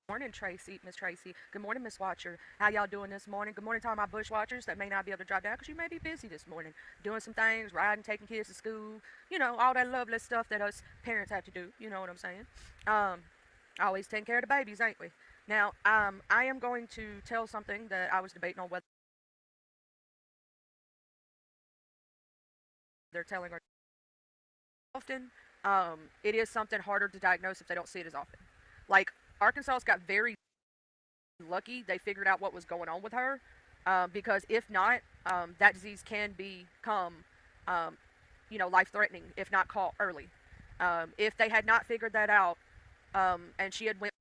Morning, Tracy, Miss Tracy. Good morning, Miss Watcher. How y'all doing this morning? Good morning to all my bush watchers that may not be able to drop down because you may be busy this morning doing some things, riding, taking kids to school, all that lovely stuff that us parents have to do. You know what I'm saying? Um, Always taking care of the babies, ain't we? Now, I am going to tell something that I was debating on whether they're telling or often. It is something harder to diagnose if they don't see it as often. Like, Arkansas's got very lucky they figured out what was going on with her, because if not, that disease can become, um, life threatening if not caught early. If they had not figured that out, and she had went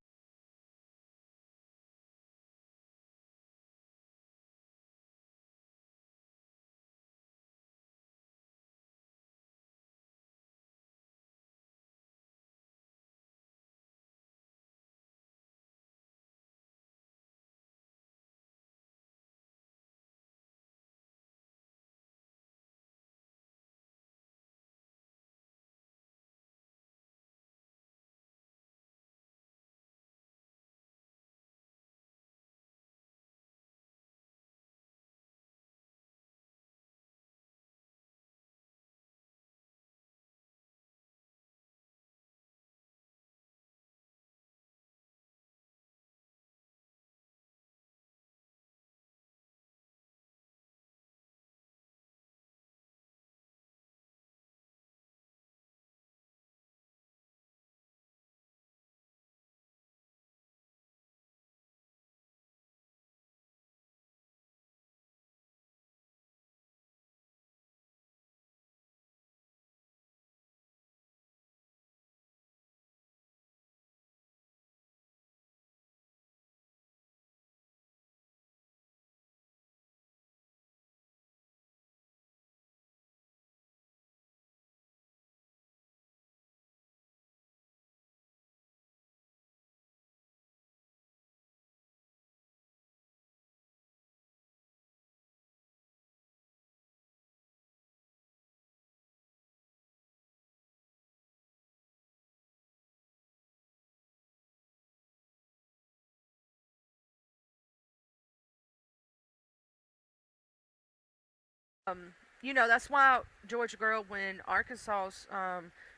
um, that's why Georgia girl, when Arkansas's,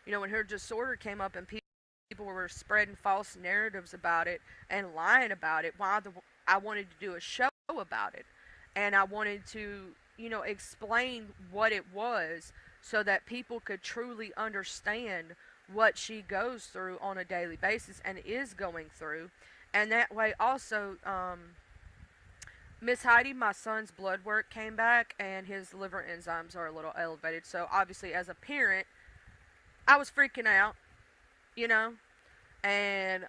when her disorder came up and people were spreading false narratives about it and lying about it, I wanted to do a show about it, and I wanted to, explain what it was so that people could truly understand what she goes through on a daily basis and is going through, and that way also, Miss Heidi, my son's blood work came back and his liver enzymes are a little elevated. So obviously, as a parent, I was freaking out, you know, and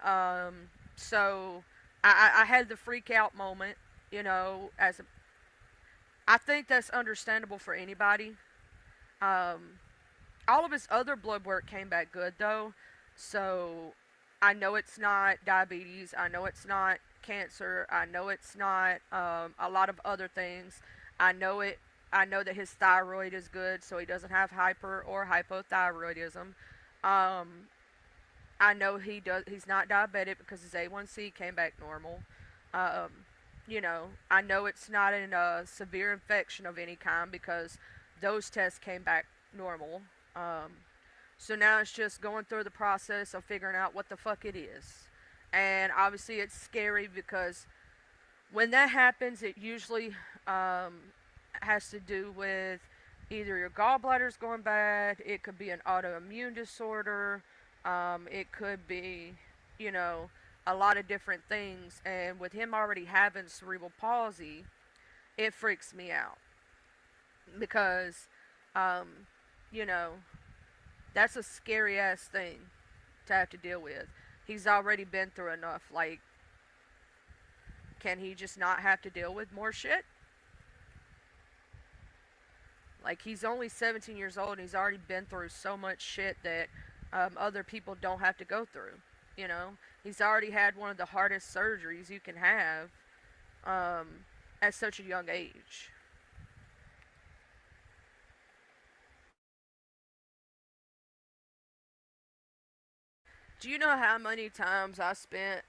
so I had the freak out moment, as a, I think that's understandable for anybody. Um, all of his other blood work came back good though, so I know it's not diabetes. I know it's not cancer. I know it's not a lot of other things. I know it. I know that his thyroid is good, so he doesn't have hyper or hypothyroidism. Um, I know he does. He's not diabetic because his A1C came back normal. I know it's not in a severe infection of any kind because those tests came back normal. Um, so now it's just going through the process of figuring out what the fuck it is. And obviously it's scary because when that happens, it usually has to do with either your gallbladder's going bad, it could be an autoimmune disorder, it could be, you know, a lot of different things. And with him already having cerebral palsy, it freaks me out because, um, you know, that's a scary ass thing to have to deal with. He's already been through enough. Like, can he just not have to deal with more shit? Like, he's only 17 years old and he's already been through so much shit that other people don't have to go through. You know, he's already had one of the hardest surgeries you can have um, at such a young age. Do you know how many times I spent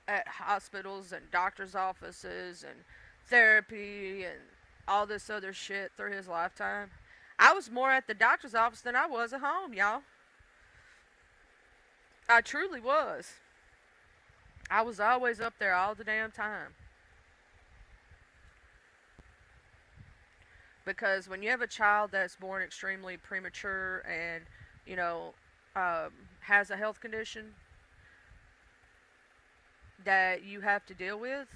at hospitals and doctor's offices and therapy and all this other shit through his lifetime. I was more at the doctor's office than I was at home, y'all. I truly was. I was always up there all the damn time. Because when you have a child that's born extremely premature and, you know, um, has a health condition that you have to deal with,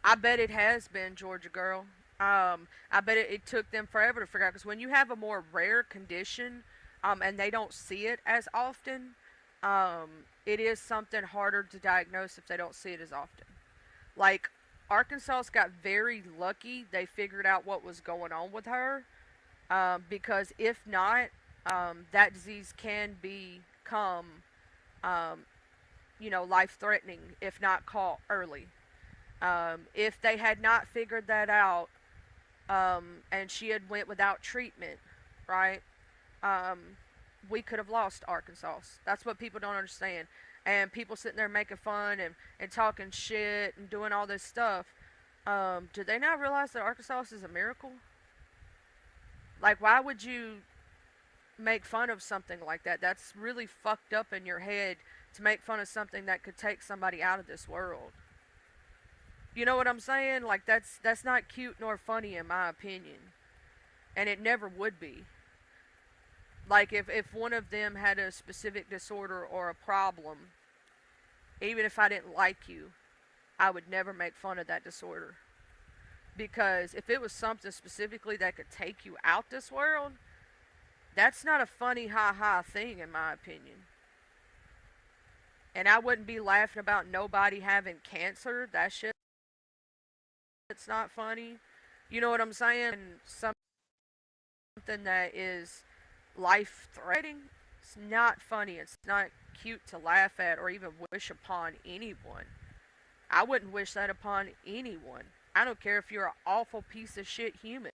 I bet it has been, Georgia girl. I bet it took them forever to figure out because when you have a more rare condition, and they don't see it as often, it is something harder to diagnose if they don't see it as often. Like Arkansas got very lucky; they figured out what was going on with her, because if not, that disease can become, um, life-threatening if not caught early. If they had not figured that out, and she had went without treatment, right? Um, we could have lost Arkansas. That's what people don't understand. And people sitting there making fun and talking shit and doing all this stuff. Do they not realize that Arkansas is a miracle? Like, why would you make fun of something like that? That's really fucked up in your head to make fun of something that could take somebody out of this world. You know what I'm saying? Like that's not cute nor funny in my opinion, and it never would be. Like if one of them had a specific disorder or a problem, even if I didn't like you, I would never make fun of that disorder. Because if it was something specifically that could take you out this world, that's not a funny ha ha thing in my opinion. And I wouldn't be laughing about nobody having cancer. That shit, it's not funny. You know what I'm saying? And something that is life threatening, it's not funny. It's not cute to laugh at or even wish upon anyone. I wouldn't wish that upon anyone. I don't care if you're an awful piece of shit human.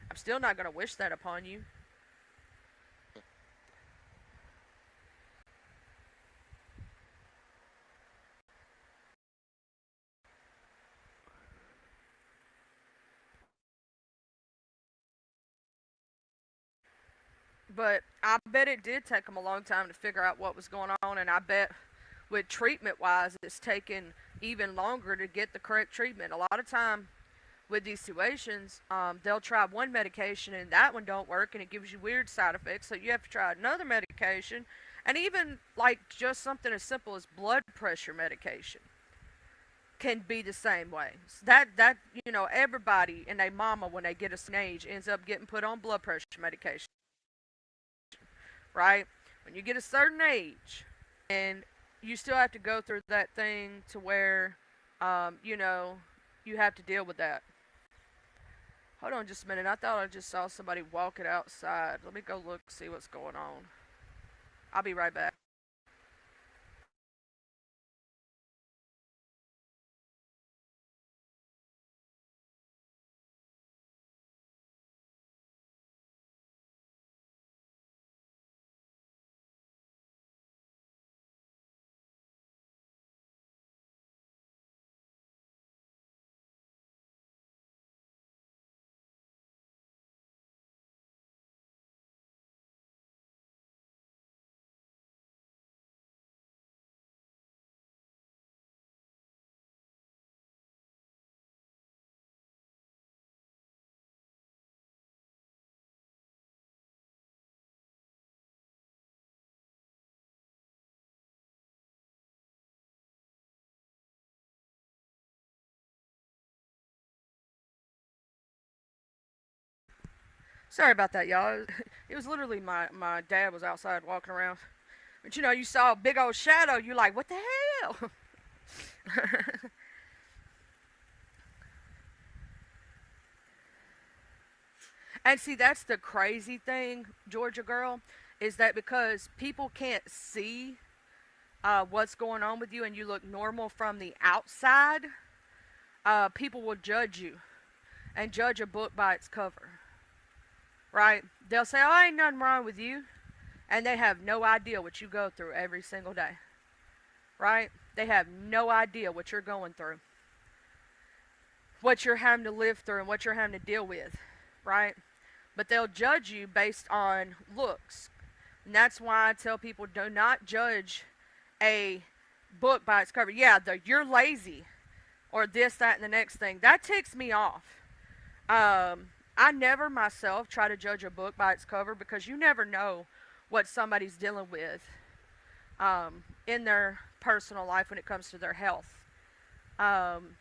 I'm still not going to wish that upon you. But I bet it did take them a long time to figure out what was going on, and I bet with treatment wise, it's taken even longer to get the correct treatment. A lot of time with these situations, they'll try one medication and that one don't work, and it gives you weird side effects. So you have to try another medication, and even like just something as simple as blood pressure medication can be the same way. So that everybody and their mama when they get a certain age ends up getting put on blood pressure medication, right? When you get a certain age, and you still have to go through that thing to where, you have to deal with that. Hold on just a minute. I thought I just saw somebody walking outside. Let me go look, see what's going on. I'll be right back. Sorry about that, y'all. It was literally my dad was outside walking around. But you saw a big old shadow. You like, what the hell? And see, that's the crazy thing, Georgia girl, is that because people can't see what's going on with you and you look normal from the outside, people will judge you and judge a book by its cover. right? They'll say, "Oh, ain't nothing wrong with you," and they have no idea what you go through every single day, right? They have no idea what you're going through, what you're having to live through, and what you're having to deal with, right? But they'll judge you based on looks. And that's why I tell people, do not judge a book by its cover. Yeah, you're lazy or this, that, and the next thing. That ticks me off. I never myself try to judge a book by its cover because you never know what somebody's dealing with in their personal life when it comes to their health. Um,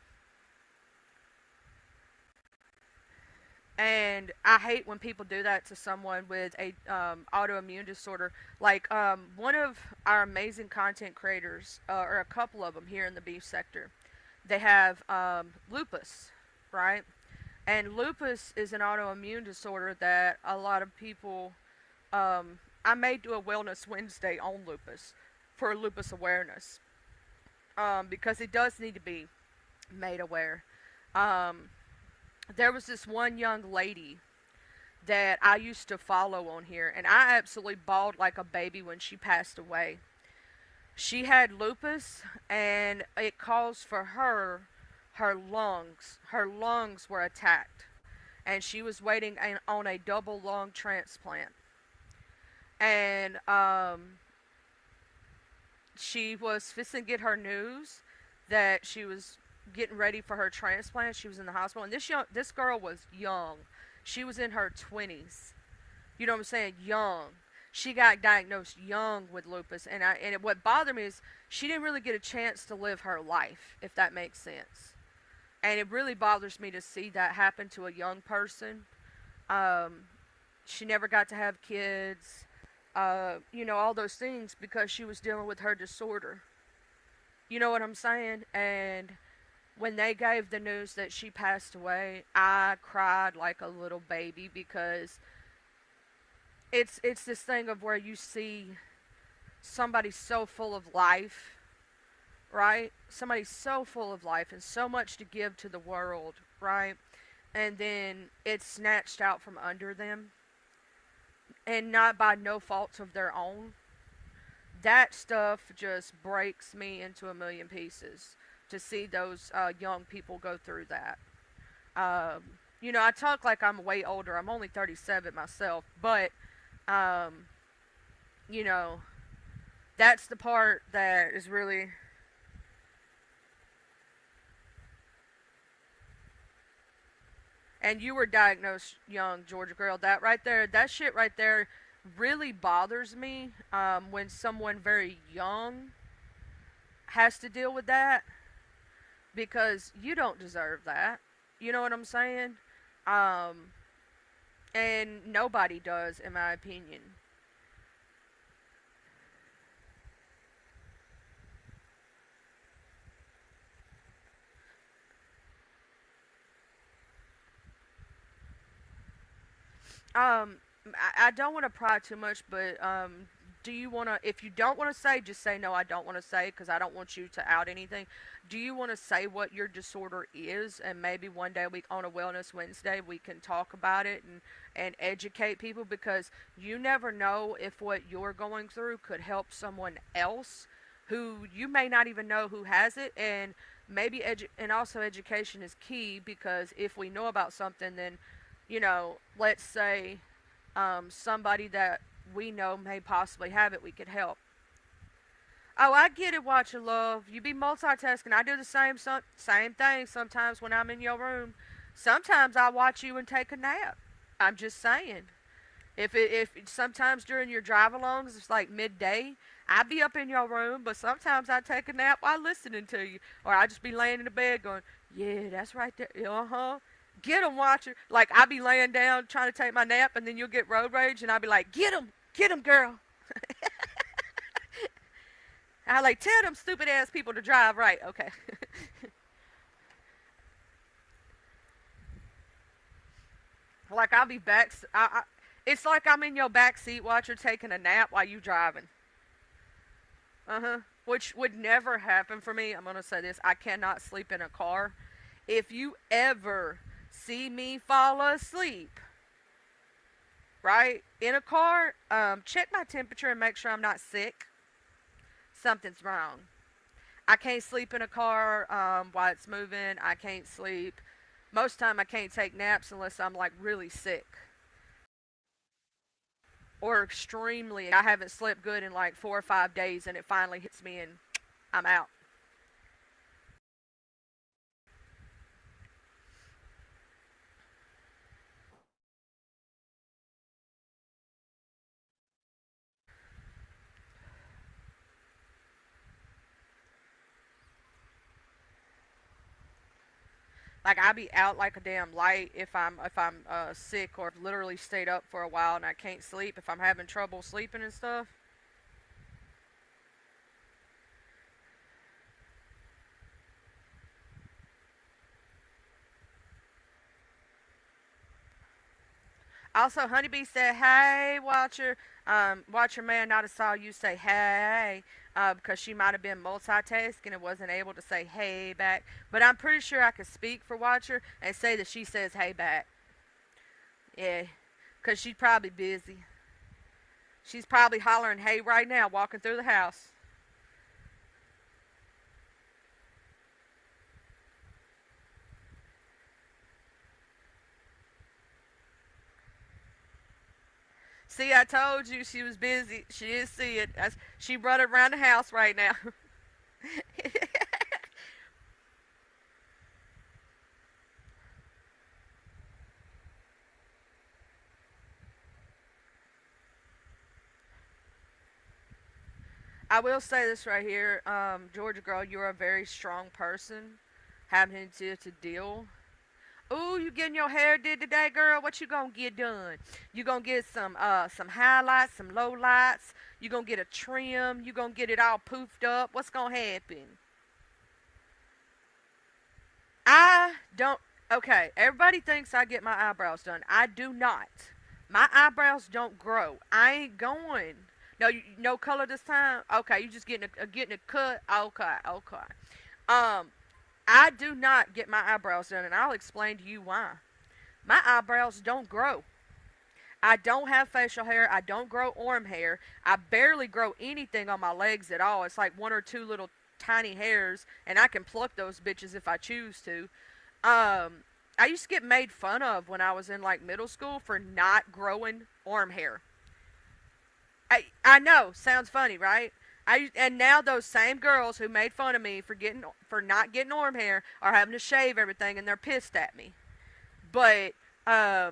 and I hate when people do that to someone with a autoimmune disorder. Like one of our amazing content creators, or a couple of them here in the beef sector, they have lupus, right? And lupus is an autoimmune disorder that a lot of people. I may do a Wellness Wednesday on lupus for lupus awareness because it does need to be made aware. Um, there was this one young lady that I used to follow on here, and I absolutely bawled like a baby when she passed away. She had lupus, and it caused for her lungs. Her lungs were attacked, and she was waiting on a double lung transplant. And she was fixing to get her news that she was getting ready for her transplant. She was in the hospital, and this girl was young. She was in her 20s. You know what I'm saying? Young. She got diagnosed young with lupus, and what bothered me is she didn't really get a chance to live her life, if that makes sense. And it really bothers me to see that happen to a young person. Um, she never got to have kids. All those things because she was dealing with her disorder. You know what I'm saying? And when they gave the news that she passed away, I cried like a little baby because it's this thing of where you see somebody so full of life, right? Somebody so full of life and so much to give to the world, right? And then it's snatched out from under them, and not by no faults of their own. That stuff just breaks me into a million pieces to see those young people go through that. I talk like I'm way older. I'm only 37 myself, but um, you know, that's the part that is really. And you were diagnosed young, Georgia girl. That right there, that shit right there really bothers me when someone very young has to deal with that because you don't deserve that. You know what I'm saying? Um, and nobody does, in my opinion. Um, I don't want to pry too much, but do you want to? If you don't want to say, just say no. I don't want to say because I don't want you to out anything. Do you want to say what your disorder is, and maybe one day we on a Wellness Wednesday we can talk about it and educate people because you never know if what you're going through could help someone else who you may not even know who has it, and maybe and also education is key because if we know about something, then let's say somebody that we know may possibly have it, we could help. Oh, I get it, watching love. You be multitasking. I do the same thing sometimes when I'm in your room. Sometimes I watch you and take a nap. I'm just saying. If sometimes during your drive alongs it's like midday, I be up in your room, but sometimes I take a nap while listening to you, or I just be laying in the bed going, yeah, that's right there. Uh huh. Get 'em, watcher. Like I be laying down trying to take my nap, and then you'll get road rage, and I'll be like, get 'em, girl. I like tell them stupid ass people to drive right. Okay. Like I'll be back. It's like I'm in your back seat watcher taking a nap while you driving. Uh huh. Which would never happen for me. I'm gonna say this: I cannot sleep in a car. If you ever see me fall asleep, right? In a car, check my temperature and make sure I'm not sick. Something's wrong. I can't sleep in a car while it's moving. I can't sleep. Most time I can't take naps unless I'm like really sick or extremely. I haven't slept good in like 4 or 5 days, and it finally hits me, and I'm out. Like I be out like a damn light if I'm sick or literally stayed up for a while and I can't sleep. If I'm having trouble sleeping and stuff. Also, Honeybee said, "Hey, Watcher, Watcher man, not have saw you say hey, because she might have been multitasking and wasn't able to say hey back. But I'm pretty sure I could speak for Watcher and say that she says hey back. Yeah, because she's probably busy. She's probably hollering hey right now, walking through the house. See, I told you she was busy. She is see it. She running around the house right now. I will say this right here, Georgia girl, you're a very strong person, having to deal. Ooh, you getting your hair did today, girl? What you gonna get done? You gonna get some highlights, some low lights. You gonna get a trim. You gonna get it all poofed up. What's gonna happen? I don't. Okay, everybody thinks I get my eyebrows done. I do not. My eyebrows don't grow. I ain't going. No, no color this time. Okay, you just getting a cut. Okay, okay. Um, I do not get my eyebrows done, and I'll explain to you why. My eyebrows don't grow. I don't have facial hair. I don't grow arm hair. I barely grow anything on my legs at all. It's like one or two little tiny hairs, and I can pluck those bitches if I choose to. I used to get made fun of when I was in like middle school for not growing arm hair. I know, sounds funny, right? And now those same girls who made fun of me for not getting arm hair are having to shave everything, and they're pissed at me. But yeah,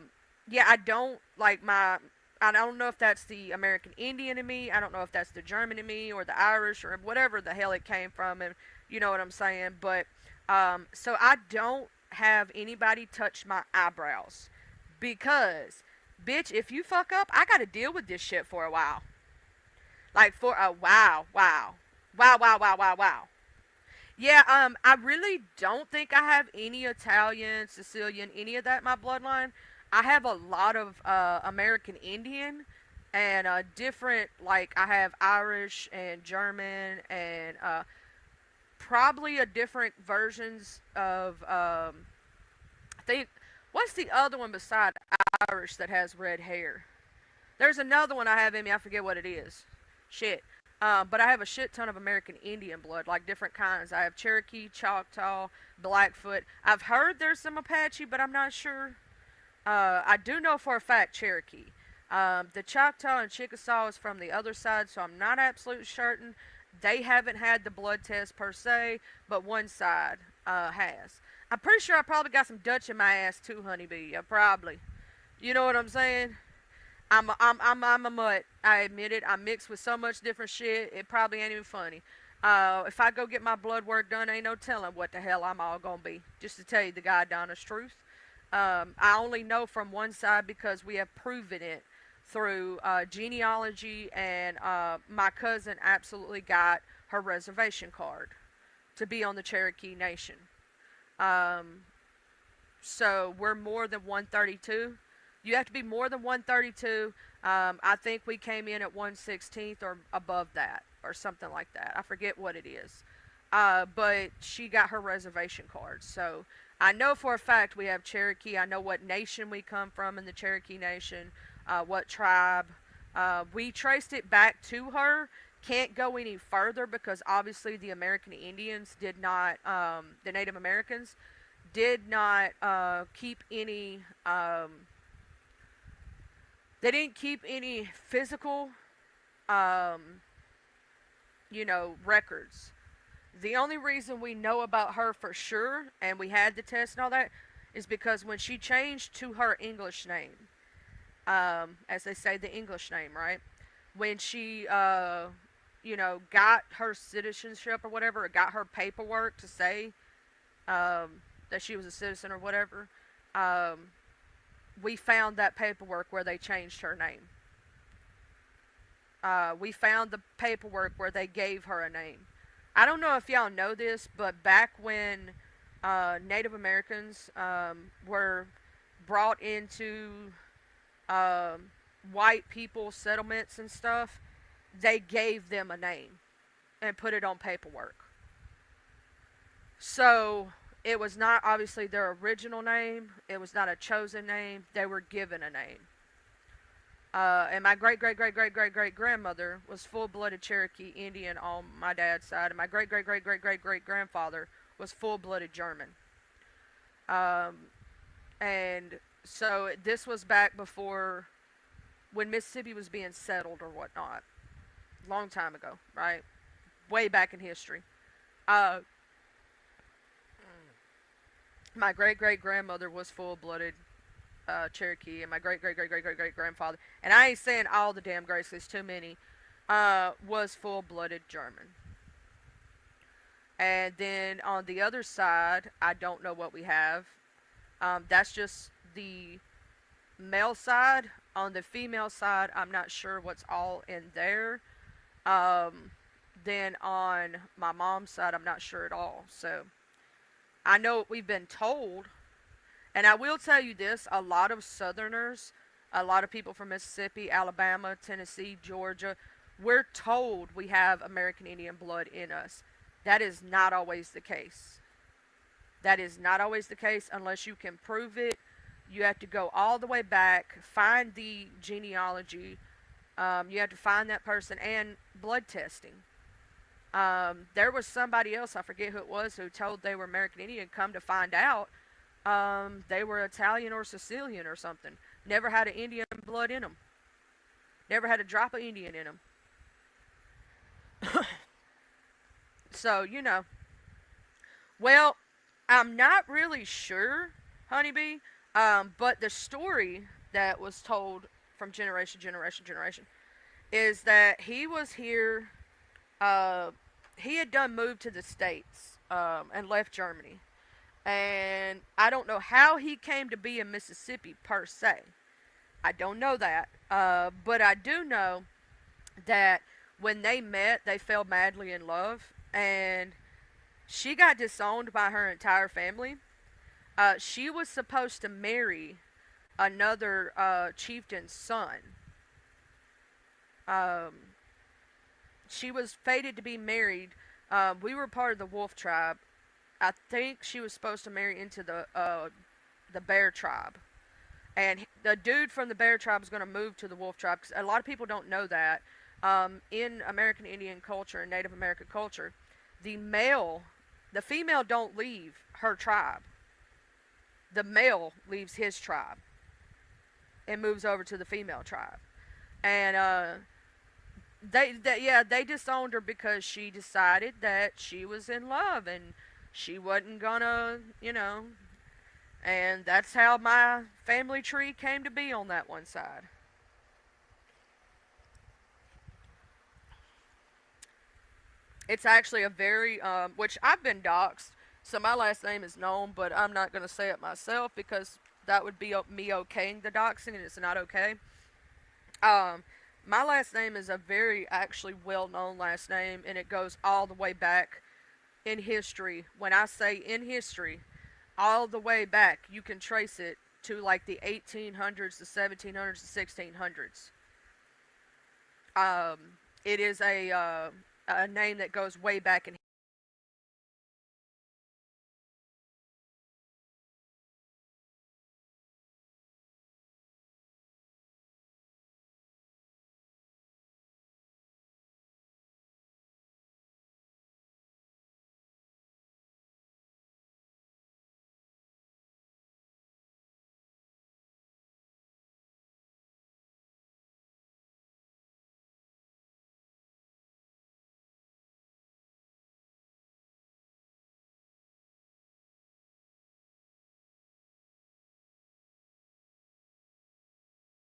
I don't like my. I don't know if that's the American Indian in me. I don't know if that's the German in me or the Irish or whatever the hell it came from, and you know what I'm saying. But so I don't have anybody touch my eyebrows because, bitch, if you fuck up, I gotta deal with this shit for a while. Like for a wow, wow, wow, wow, wow, wow, wow. Yeah, I really don't think I have any Italian, Sicilian, any of that in my bloodline. I have a lot of American Indian and different, like, I have Irish and German and probably a different versions of, I think, what's the other one beside Irish that has red hair? There's another one I have in me, I forget what it is. Shit. But I have a shit ton of American Indian blood, like different kinds. I have Cherokee, Choctaw, Blackfoot. I've heard there's some Apache, but I'm not sure. I do know for a fact Cherokee. The Choctaw and Chickasaw is from the other side, so I'm not absolutely certain. They haven't had the blood test per se, but one side has. I'm pretty sure I probably got some Dutch in my ass too, honeybee. Probably. You know what I'm saying? I'm a mutt. I admit it. I'm mixed with so much different shit. It probably ain't even funny. If I go get my blood work done, ain't no telling what the hell I'm all gonna be. Just to tell you the god honest truth. I only know from one side because we have proven it through genealogy, and my cousin absolutely got her reservation card to be on the Cherokee Nation. Um, so we're more than 132. You have to be more than 132. I think we came in at 116th or above that, or something like that. I forget what it is. But she got her reservation card. So I know for a fact we have Cherokee. I know what nation we come from in the Cherokee Nation, what tribe. We traced it back to her. Can't go any further because obviously the American Indians did not, the Native Americans did not keep any, they didn't keep any physical, um, records. The only reason we know about her for sure, and we had the test and all that, is because when she changed to her English name, as they say, the English name, right? When she, got her citizenship or whatever, or got her paperwork to say that she was a citizen or whatever, um, we found that paperwork where they changed her name. We found the paperwork where they gave her a name. I don't know if y'all know this, but back when Native Americans were brought into um, white people settlements and stuff, they gave them a name and put it on paperwork. So it was not obviously their original name. It was not a chosen name. They were given a name. And my great great great great great great grandmother was full blooded Cherokee Indian on my dad's side, and my great great great great great great grandfather was full blooded German. Um, and so this was back before when Mississippi was being settled or whatnot, long time ago, right? Way back in history. Uh, my great great grandmother was full blooded Cherokee, and my great great great great great great grandfather, and I ain't saying all the damn Grace, there's too many, was full blooded German. And then on the other side, I don't know what we have. That's just the male side. On the female side, I'm not sure what's all in there. Um, then on my mom's side, I'm not sure at all. So I know what we've been told. And I will tell you this, a lot of Southerners, a lot of people from Mississippi, Alabama, Tennessee, Georgia, we're told we have American Indian blood in us. That is not always the case. That is not always the case unless you can prove it. You have to go all the way back, find the genealogy. You have to find that person and blood testing. There was somebody else, I forget who it was, who told they were American Indian. Come to find out, they were Italian or Sicilian or something. Never had an Indian blood in them. Never had a drop of Indian in them. So, well, I'm not really sure, honeybee, but the story that was told from generation is that he was here, he had done moved to the States, and left Germany. And I don't know how he came to be in Mississippi per se. I don't know that. But I do know that when they met, they fell madly in love. And she got disowned by her entire family. She was supposed to marry another chieftain's son. Um, she was fated to be married. We were part of the Wolf tribe. I think she was supposed to marry into the Bear tribe, and the dude from the Bear tribe is going to move to the Wolf tribe. Because a lot of people don't know that in American Indian culture and Native American culture, the female don't leave her tribe. The male leaves his tribe and moves over to the female tribe, and they disowned her because she decided that she was in love and she wasn't gonna, and that's how my family tree came to be on that one side. It's actually a very, which I've been doxxed, so my last name is known, but I'm not gonna say it myself because that would be me okaying the doxing, and it's not okay. Um, my last name is a very actually well-known last name, and it goes all the way back in history. When I say in history, all the way back, you can trace it to like the 1800s, the 1700s, the 1600s. It is a name that goes way back in